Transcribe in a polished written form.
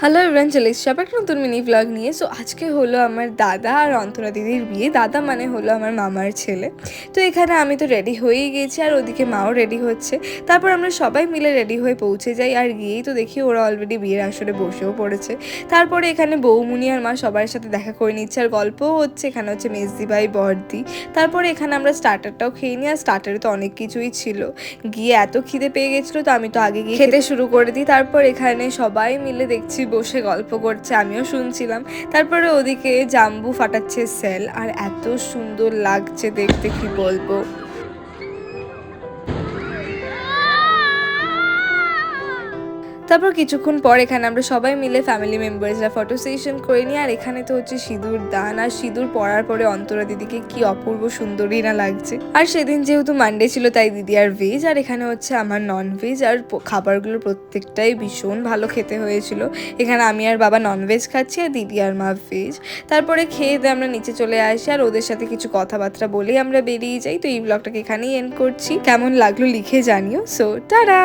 Hello everyone, চলে এসেছি আবার একটা নতুন মিনি ব্লগ নিয়ে। সো আজকে হলো আমার দাদা আর অন্তরা দিদির বিয়ে। দাদা মানে হলো আমার মামার ছেলে। তো এখানে আমি তো রেডি হয়েই গেছি আর ওদিকে মাও রেডি হচ্ছে। তারপর আমরা সবাই মিলে রেডি হয়ে পৌঁছে যাই আর গিয়েই তো দেখি ওরা অলরেডি বিয়ের আসরে বসেও পড়েছে। তারপরে এখানে বৌমুনি আর মা সবার সাথে দেখা করে নিচ্ছে আর গল্পও হচ্ছে। এখানে হচ্ছে মেজদি ভাই বড়দি। তারপরে এখানে আমরা স্টার্টারটাও খেয়ে নিই আর স্টার্টারে তো অনেক কিছুই ছিল। গিয়ে এত খিদে পেয়ে গেছিলো তো আমি তো আগে গিয়ে খেতে শুরু করে দিই। তারপর এখানে সবাই মিলে দেখছি বসে গল্প করছে, আমিও শুনছিলাম। তারপরে ওদিকে জাম্বু ফাটাচ্ছে সেল আর এত সুন্দর লাগছে দেখতে, কি বলবো। তারপর কিছুক্ষণ পর এখানে আমরা সবাই মিলে ফ্যামিলি মেম্বার্সরা ফটো সেশন করে নিই আর এখানে তো হচ্ছে সিঁদুর দান আর সিঁদুর পরার পরে অন্তরা দিদিকে কি অপূর্ব সুন্দরী না লাগছে। আর সেদিন যেহেতু মানডে ছিল তাই দিদি আর ভেজ আর এখানে হচ্ছে আমার নন ভেজ আর খাবারগুলো প্রত্যেকটাই ভীষণ ভালো খেতে হয়েছিল। এখানে আমি আর বাবা ননভেজ খাচ্ছি আর দিদি আর মা ভেজ। তারপরে খেয়ে দিয়ে আমরা নিচে চলে আসি আর ওদের সাথে কিছু কথাবার্তা বলেই আমরা বেরিয়ে যাই। তো এই ব্লগটাকে এখানেই এন্ড করছি। কেমন লাগলো লিখে জানিও। So tata.